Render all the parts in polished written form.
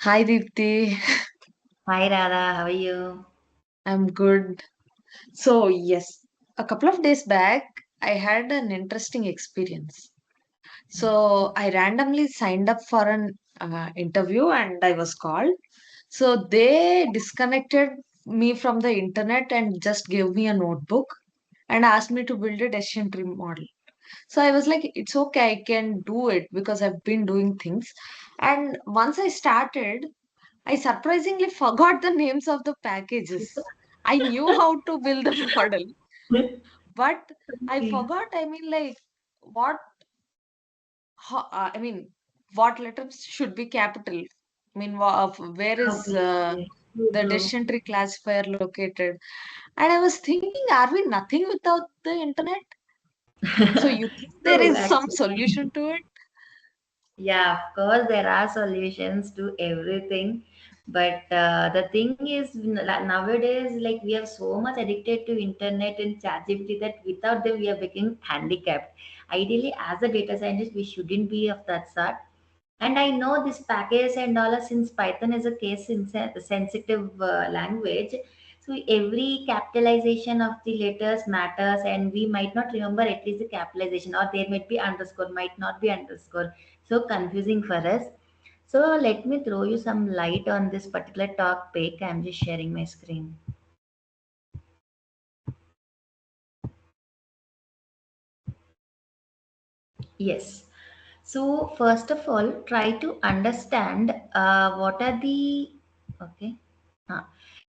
Hi Deepthi, Hi Radha, how are you? I'm good. So, yes, a couple of days back, I had an interesting experience. So, I randomly signed up for an interview and I was called. So, they disconnected me from the internet and just gave me a notebook and asked me to build a decision tree model. So, I was like, it's okay, I can do it because I've been doing things. And once I started, I surprisingly forgot the names of the packages. I knew how to build the model, but I Okay. forgot. What? I mean, what letters should be capital? I mean, where is Okay, okay. True, the true. decision tree classifier located? And I was thinking, are we nothing without the internet? So you think there True, is some actually. solution to it? Yeah, of course, there are solutions to everything. But the thing is, nowadays, like we are so much addicted to internet and ChatGPT that without them, we are becoming handicapped. Ideally, as a data scientist, we shouldn't be of that sort. And I know this package and all, since Python is a sensitive language, so every capitalization of the letters matters, and we might not remember at least the capitalization, or there might be underscore, might not be underscore. So confusing for us. So let me throw you some light on this particular topic. I'm just sharing my screen. Yes. So first of all, try to understand what are the okay. Uh,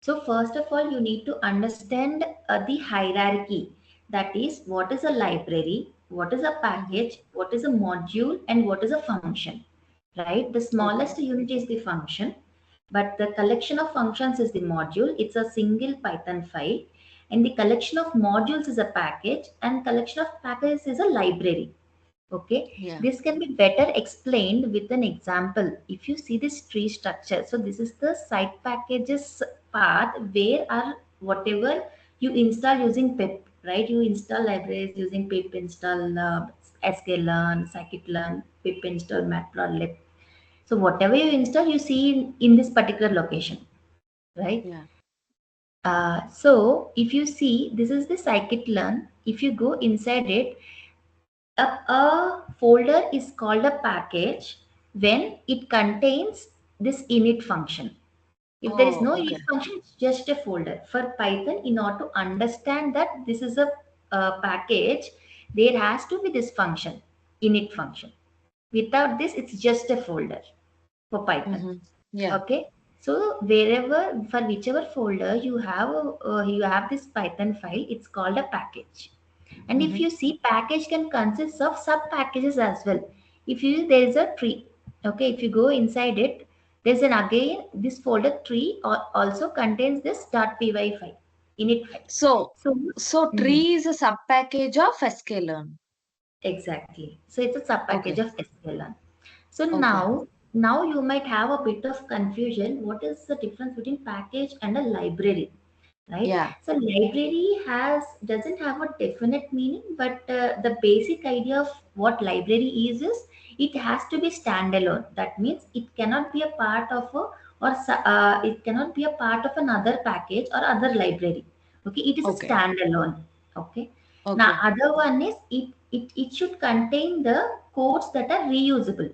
so first of all, you need to understand the hierarchy. That is, what is a library, what is a Mhm. package, what is a module, and what is a function. Right? The Okay. smallest unit is the function, but the collection of functions is the module. It's a single Python file, and the collection of modules is a package, and collection of packages is a library. Okay, Yeah. this can be better explained with an example. If you see this tree structure, so this is the site packages path where are whatever you install using pip, right? You install libraries using pip install sklearn, scikit-learn, pip install matplotlib. So whatever you install, you see in this particular location, right? Yeah. So if you see, this is the scikit-learn. If you go inside it, a folder is called a package when it contains this init function. If there is Oh, no okay. init function, it's just a folder. For Python, in order to understand that this is a package, there has to be this function, init function. Without this, it's just a folder for Python. Mm-hmm. Yeah. Okay. So wherever, for whichever folder you have this Python file, it's called a package. And if Mm-hmm. you see, package can consist of sub packages as well. If you there is a tree, okay, if you go inside it, there's an again this folder tree also contains this .py file, init file. So, So so mhm, tree is a sub package of sklearn. exactly. So it's a sub package Okay. of sklearn. So Okay. now you might have a bit of confusion. What is the difference between package and a library? Right, Yeah. so library has doesn't have a definite meaning, but the basic idea of what library is it has to be standalone. That means it cannot be a part of a it cannot be a part of another package or other library. Okay, it is a Okay. standalone. Okay, now Okay. other one is it should contain the codes that are reusable.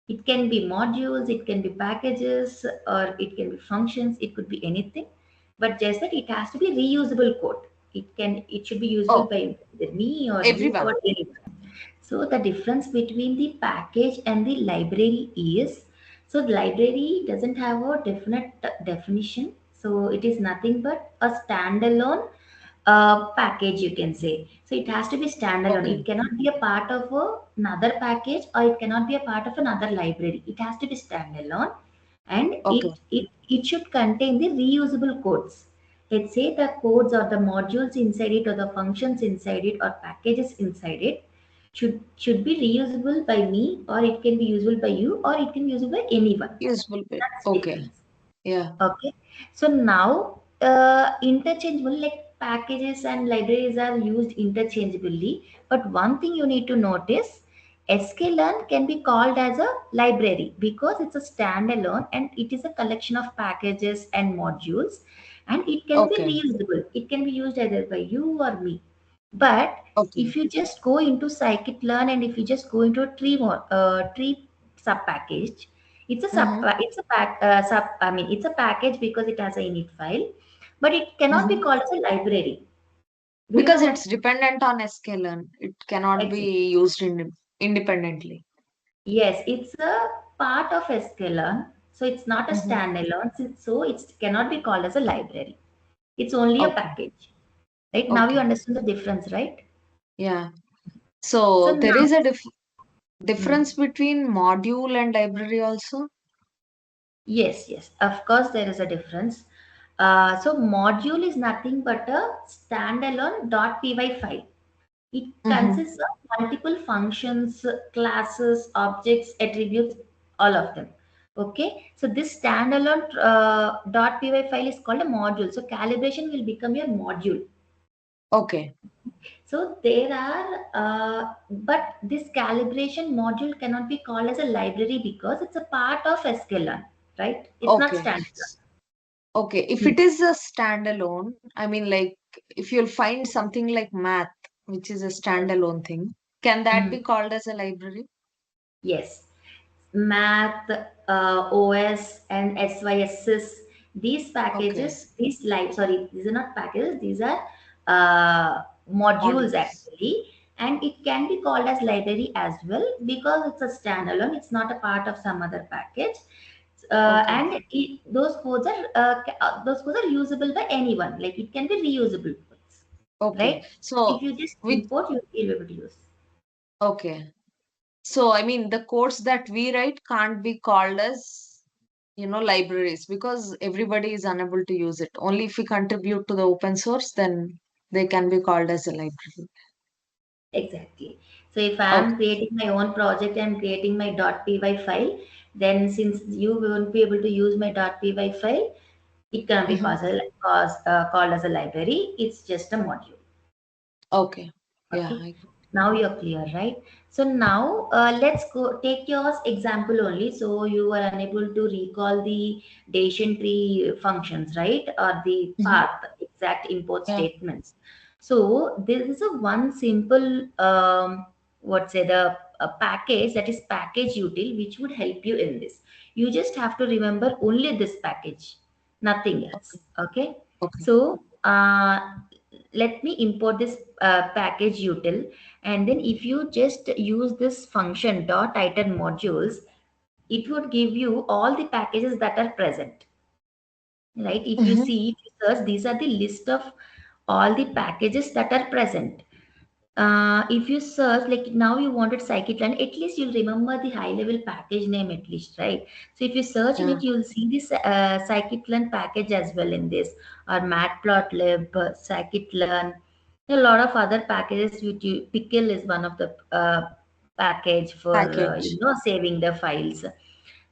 It can be modules, it can be packages, or it can be functions, it could be anything, but just that it has to be reusable code. It should be usable Oh, by either me or you everyone. or anyone. So the difference between the package and the library is, so the library doesn't have a definite definition. So it is nothing but a standalone package, you can say. So it has to be standalone. It Okay. cannot be a part of another package, or it cannot be a part of another library. It has to be standalone, and Okay. it should contain the reusable codes. Let's say the codes or the modules inside it, or the functions inside it, or packages inside it should be reusable by me, or it can be usable by you, or it can be usable by anyone. Useful bit. That's the Okay. difference. Yeah. Okay. So now interchangeable, like packages and libraries are used interchangeably. But one thing you need to notice, sklearn can be called as a library because it's a standalone and it is a collection of packages and modules, and it can be Okay. reusable. It can be used either by you or me. But Okay. if you just go into scikit-learn and if you just go into a tree sub package, Mm-hmm. it's a package because it has a init file, but it cannot be Mm-hmm. called as a library. Do you know Because what? it's dependent on sklearn. It cannot Exactly. be used independently. Yes, it's a part of sklearn, so it's not a Mm-hmm. standalone. So it cannot be called as a library. It's only a Okay. package. Right now you Okay. understand the difference, right? Yeah. So So there now, is a hmm, difference between module and library also. yes, yes, of course there is a difference. So module is nothing but a standalone .py file. It Mm-hmm. consists of multiple functions, classes, objects, attributes, all of them. Okay, so this standalone .py file is called a module. So calibration will become your module. Okay. So there are, but this calibration module cannot be called as a library because it's a part of sklearn, right? It's not Okay. standalone. Okay. If Hmm. it is a standalone, I mean, like, if you'll find something like math, which is a standalone thing, can that Mhm. be called as a library? Yes. Math, OS, and SYSs. These Okay. packages, these are not packages, these are uh, modules Modules. actually, and it can be called as library as well because it's a standalone. It's not a part of some other package, Okay. and those codes are usable by anyone. Like it can be reusable codes, Okay. right? If So, you just with, import, you'll be able to use. okay. So, I mean, the codes that we write can't be called as, libraries because everybody is unable to use it. Only if we contribute to the open source, then they can be called as a library. Exactly. So if I am Okay. creating my own project, I am creating my .py file, then since you won't be able to use my .py file, it can be Mm-hmm. called as a library. It's just a module. Okay. Yeah. Okay. Now you're clear, right? So now let's go take yours example only. So you are unable to recall the decision tree functions, right? Or the Mm-hmm. path exact import Yeah. statements. So there is a one simple what's say the a package that is package util which would help you in this. You just have to remember only this package, nothing else. Okay. Okay. Okay. So let me import this package util, and then if you just use this function dot item modules, it would give you all the packages that are present, right? If you Mm-hmm. see, if you search, these are the list of all the packages that are present. If you search, like now you wanted scikit-learn, at least you'll remember the high level package name at least, right? So if you search in Yeah. it, you'll see this scikit-learn package as well in this, or matplotlib, scikit-learn, a lot of other packages. Pickle is one of the package for Package. saving the files.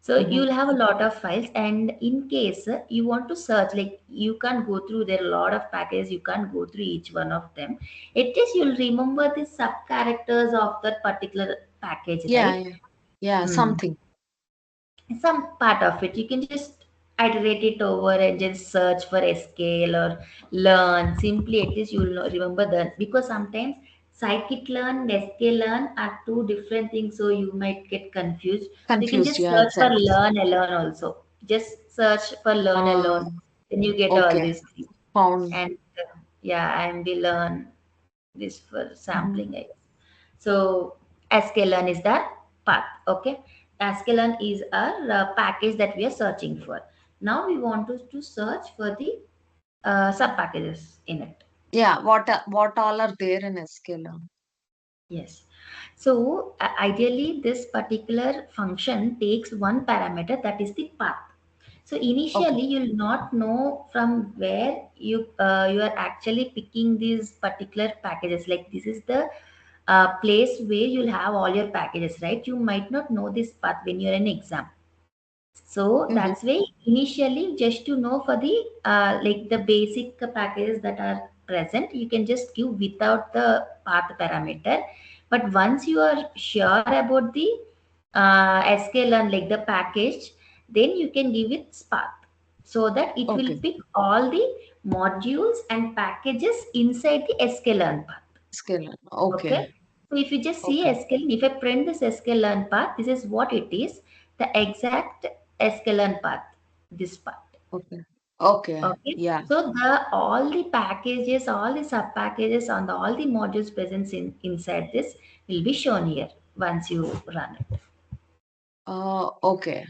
So Mm-hmm. you'll have a lot of files, and in case you want to search, like you can't go through, there are a lot of packages, you can't go through each one of them. At least you'll remember the sub characters of that particular package, Yeah. right? Yeah. Yeah. Hmm. Something. Some part of it you can just iterate it over and just search for scale or learn. Simply, at least you will remember that, because sometimes scikit-learn and sklearn are two different things, so you might get confused. So you can Confused. just Yeah. search for Exactly. learn alone also. Just search for learn alone, Um. then you get all Okay. these things. Found. And yeah, and we learn this for Mm-hmm. sampling, I guess. So sklearn is the path. Okay, sklearn is our package that we are searching for. Now we want to search for the sub packages in it. Yeah. What all are there in sklearn? Yes. So ideally, this particular function takes one parameter, that is the path. So Okay. initially, you'll not know from where you are actually picking these particular packages. Like this is the place where you'll have all your packages, right? You might not know this path when you're in exam. So Mm-hmm. that's why initially, just to know for the like the basic packages that are present, you can just give without the path parameter. But once you are sure about the sklearn, like the package, then you can give it path, so that it will Okay. pick all the modules and packages inside the sklearn path. Scalar. Okay. Okay. So if you just see Okay. sklearn, if I print this sklearn path, this is what it is, the exact sklearn path, this part. Okay. Okay. Okay. Yeah. So the all the packages, all the sub packages on the all the modules present inside this will be shown here once you run it. Okay.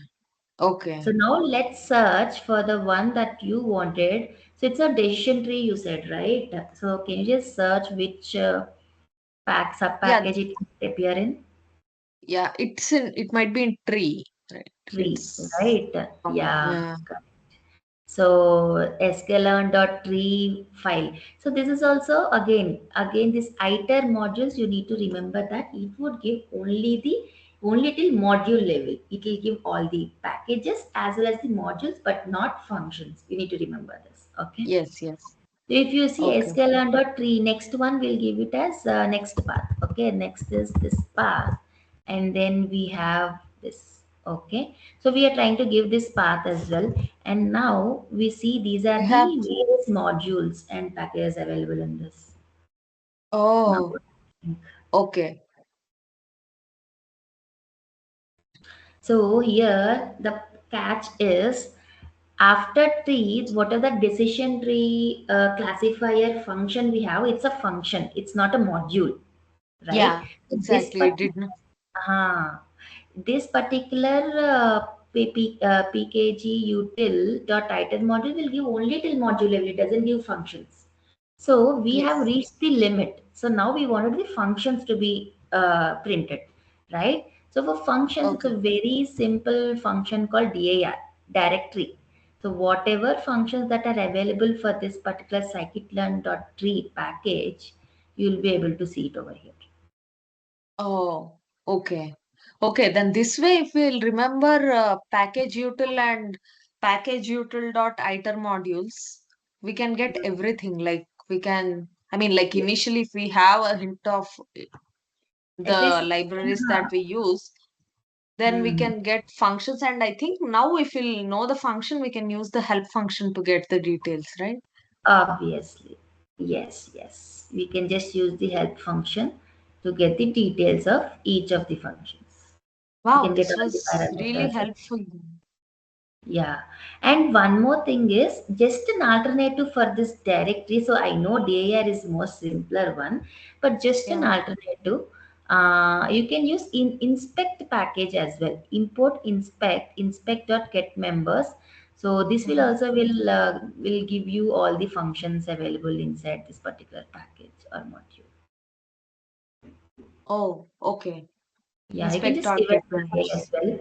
Okay. So now let's search for the one that you wanted. So it's a decision tree you said, right? So can you just search which sub Yeah. package it appear in? Yeah. It might be in tree, right? Tree, It's right? from, Yeah. yeah. So sklearn.tree file. So this is also again this iter modules, you need to remember that it would give only till module level. It will give all the packages as well as the modules, but not functions. You need to remember this. Okay. Yes. Yes. So if you see Okay. sklearn.tree, next one will give it as next path. Okay, next is this path, and then we have this. Okay, so we are trying to give this path as well, and now we see these are We the have. various modules and packages available in this. Now, Oh. Okay. so here the catch is after tree, what are the decision tree classifier function we have? It's a function. It's not a module, right? Yeah. So this Exactly. It particular, did not. this particular pkg util dot title module will give only till module level. It doesn't give functions. So we have Yes. reached the limit. So now we wanted the functions to be printed, right? So for functions, it's Okay. a very simple function called DAR, directory. So whatever functions that are available for this particular scikit-learn.tree package, you'll be able to see it over here. Oh. Okay. Okay. Then this way, if we'll remember package util and package util dot iter modules, we can get everything. Like we can. I mean, like Yes. initially, if we have a hint of At the least, libraries that uh, we use, then we hmm, can get functions. And I think now if we'll know the function, we can use the help function to get the details, right? obviously. Yes, yes. We can just use the help function to get the details of each of the functions. We Wow, can get this all the was really parameters. helpful. Yeah. And one more thing is just an alternative for this directory. So I know DIR is most simpler one, but just an Yeah. alternative. You can use inspect package as well. Import inspect.get members. So this will Mhm. also will give you all the functions available inside this particular package or module. Oh, okay. Yeah, you can Inspect just dot give it get a try as members. well.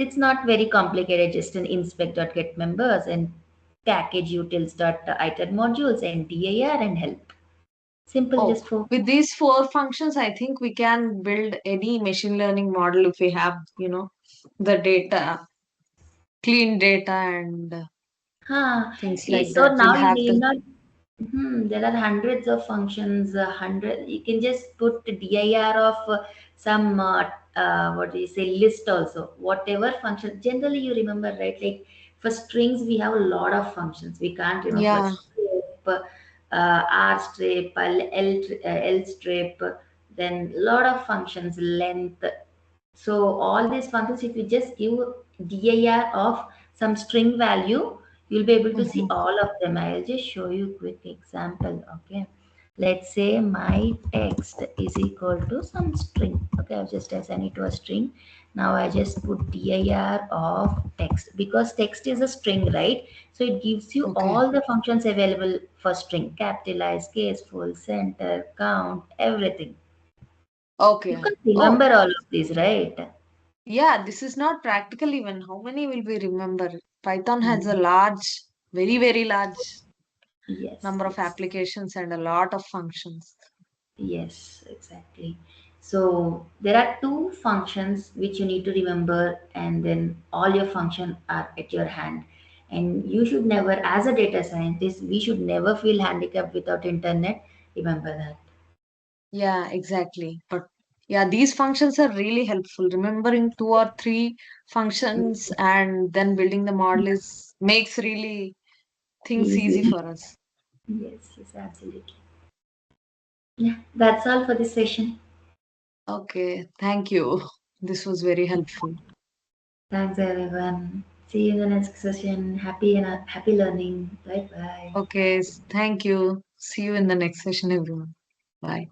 It's not very complicated, just an inspect.get members and package utils.item modules and DAR and help. Simple, Oh, just for. with these four functions, I think we can build any machine learning model if we have, the data, clean data and things like So that. now We'll you have need the, not. There are hundreds of functions. Hundred. You can just put dir of some what do you say list also. Whatever function. Generally, you remember, right? Like for strings, we have a lot of functions. We can't remember yeah, strip, r strip, l strip. Then lot of functions, length. So all these functions, if you just give dir of some string value, you'll be able to see mhm. all of them. I'll just show you a quick example. Okay. Let's say my text is equal to some string. Okay, I've just assigned it to a string. Now I just put dir of text because text is a string, right? So it gives you Okay, all the functions available for string, capitalize, case, full, center, count, everything. You okay. can remember Oh, all of these, right? yeah, this is not practical even. How many will we remember? Python has a Mm. large, very, very large Yes, number of yes, applications and a lot of functions. yes, exactly. So there are two functions which you need to remember, and then all your functions are at your hand. And you should never, as a data scientist, we should never feel handicapped without internet. Remember that. Yeah, exactly. But yeah, these functions are really helpful. Remembering two or three functions and then building the model is makes really things easy Easy. for us. Yes, yes, absolutely. Yeah, that's all for this session. Okay, thank you. This was very helpful. Thanks, everyone. See you in the next session. Happy and happy learning. Bye bye. Okay, thank you. See you in the next session, everyone. Bye.